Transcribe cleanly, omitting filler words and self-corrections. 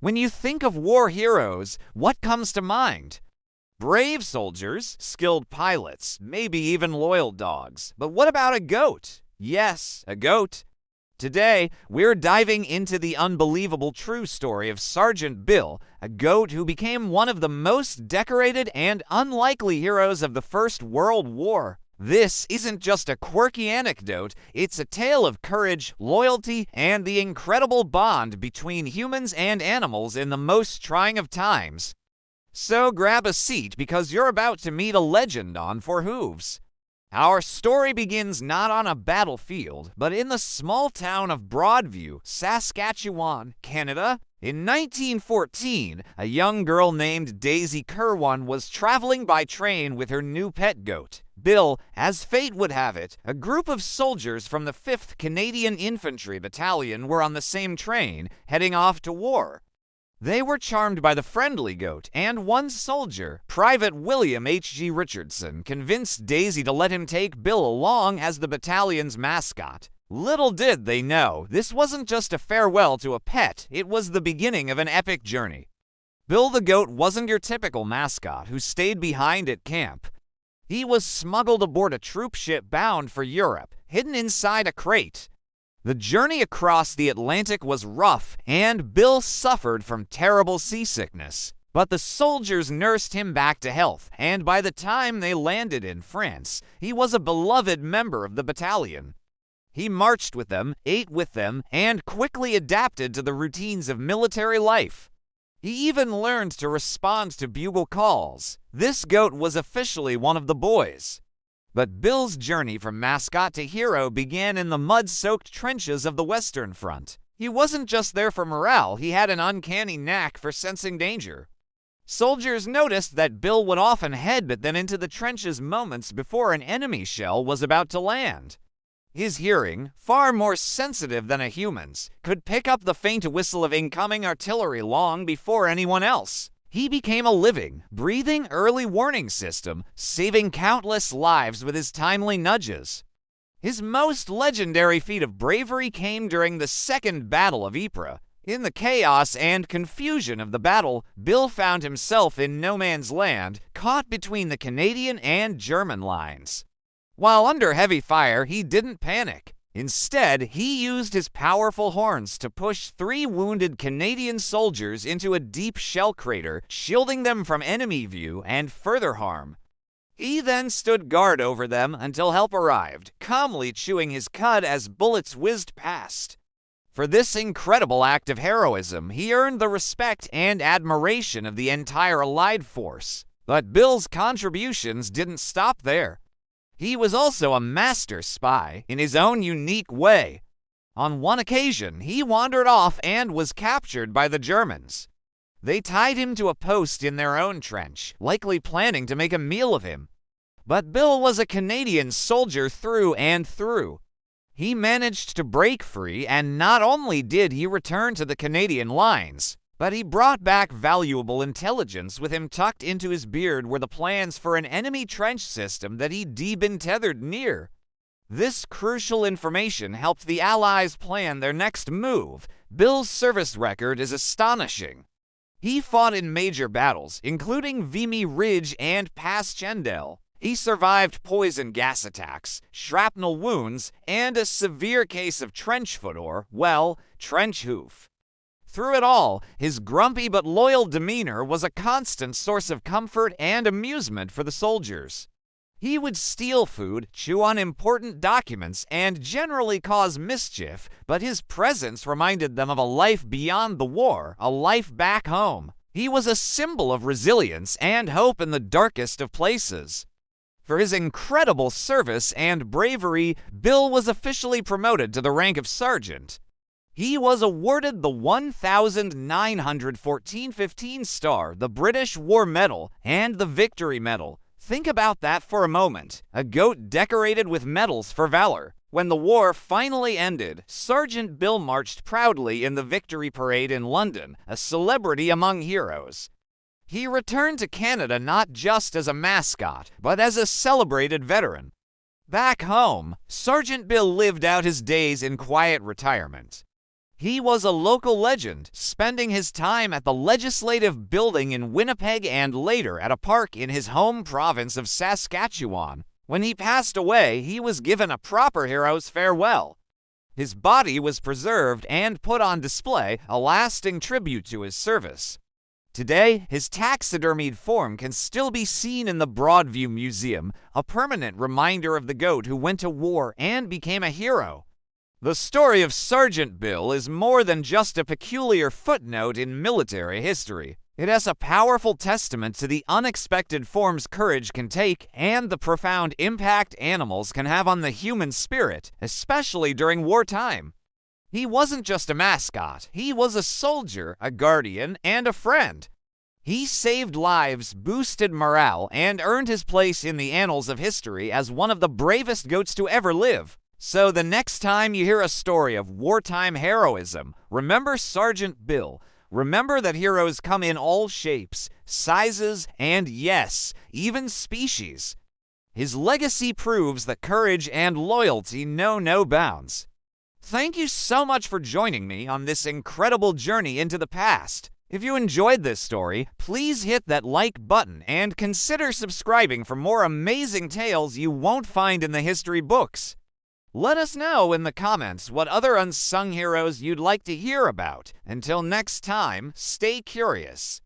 When you think of war heroes, what comes to mind? Brave soldiers, skilled pilots, maybe even loyal dogs. But what about a goat? Yes, a goat. Today, we're diving into the unbelievable true story of Sergeant Bill, a goat who became one of the most decorated and unlikely heroes of the First World War. This isn't just a quirky anecdote, it's a tale of courage, loyalty, and the incredible bond between humans and animals in the most trying of times. So grab a seat because you're about to meet a legend on For Hooves. Our story begins not on a battlefield, but in the small town of Broadview, Saskatchewan, Canada. In 1914, a young girl named Daisy Kirwan was traveling by train with her new pet goat, Bill. As fate would have it, a group of soldiers from the 5th Canadian Infantry Battalion were on the same train, heading off to war. They were charmed by the friendly goat, and one soldier, Private William H.G. Richardson, convinced Daisy to let him take Bill along as the battalion's mascot. Little did they know, this wasn't just a farewell to a pet, it was the beginning of an epic journey. Bill the goat wasn't your typical mascot who stayed behind at camp. He was smuggled aboard a troop ship bound for Europe, hidden inside a crate. The journey across the Atlantic was rough, and Bill suffered from terrible seasickness. But the soldiers nursed him back to health, and by the time they landed in France, he was a beloved member of the battalion. He marched with them, ate with them, and quickly adapted to the routines of military life. He even learned to respond to bugle calls. This goat was officially one of the boys. But Bill's journey from mascot to hero began in the mud-soaked trenches of the Western Front. He wasn't just there for morale, he had an uncanny knack for sensing danger. Soldiers noticed that Bill would often headbutt them into the trenches moments before an enemy shell was about to land. His hearing, far more sensitive than a human's, could pick up the faint whistle of incoming artillery long before anyone else. He became a living, breathing early warning system, saving countless lives with his timely nudges. His most legendary feat of bravery came during the Second Battle of Ypres. In the chaos and confusion of the battle, Bill found himself in no man's land, caught between the Canadian and German lines. While under heavy fire, he didn't panic. Instead, he used his powerful horns to push 3 wounded Canadian soldiers into a deep shell crater, shielding them from enemy view and further harm. He then stood guard over them until help arrived, calmly chewing his cud as bullets whizzed past. For this incredible act of heroism, he earned the respect and admiration of the entire Allied force. But Bill's contributions didn't stop there. He was also a master spy in his own unique way. On one occasion, he wandered off and was captured by the Germans. They tied him to a post in their own trench, likely planning to make a meal of him. But Bill was a Canadian soldier through and through. He managed to break free, and not only did he return to the Canadian lines, but he brought back valuable intelligence with him. Tucked into his beard were the plans for an enemy trench system that he'd been tethered near. This crucial information helped the Allies plan their next move. Bill's service record is astonishing. He fought in major battles, including Vimy Ridge and Passchendaele. He survived poison gas attacks, shrapnel wounds, and a severe case of trench foot or, well, trench hoof. Through it all, his grumpy but loyal demeanor was a constant source of comfort and amusement for the soldiers. He would steal food, chew on important documents, and generally cause mischief, but his presence reminded them of a life beyond the war, a life back home. He was a symbol of resilience and hope in the darkest of places. For his incredible service and bravery, Bill was officially promoted to the rank of sergeant. He was awarded the 1914-15 Star, the British War Medal, and the Victory Medal. Think about that for a moment. A goat decorated with medals for valor. When the war finally ended, Sergeant Bill marched proudly in the Victory Parade in London, a celebrity among heroes. He returned to Canada not just as a mascot, but as a celebrated veteran. Back home, Sergeant Bill lived out his days in quiet retirement. He was a local legend, spending his time at the Legislative Building in Winnipeg and later at a park in his home province of Saskatchewan. When he passed away, he was given a proper hero's farewell. His body was preserved and put on display, a lasting tribute to his service. Today, his taxidermied form can still be seen in the Broadview Museum, a permanent reminder of the goat who went to war and became a hero. The story of Sergeant Bill is more than just a peculiar footnote in military history. It has a powerful testament to the unexpected forms courage can take and the profound impact animals can have on the human spirit, especially during wartime. He wasn't just a mascot, he was a soldier, a guardian, and a friend. He saved lives, boosted morale, and earned his place in the annals of history as one of the bravest goats to ever live. So the next time you hear a story of wartime heroism, remember Sergeant Bill. Remember that heroes come in all shapes, sizes, and yes, even species. His legacy proves that courage and loyalty know no bounds. Thank you so much for joining me on this incredible journey into the past. If you enjoyed this story, please hit that like button and consider subscribing for more amazing tales you won't find in the history books. Let us know in the comments what other unsung heroes you'd like to hear about. Until next time, stay curious.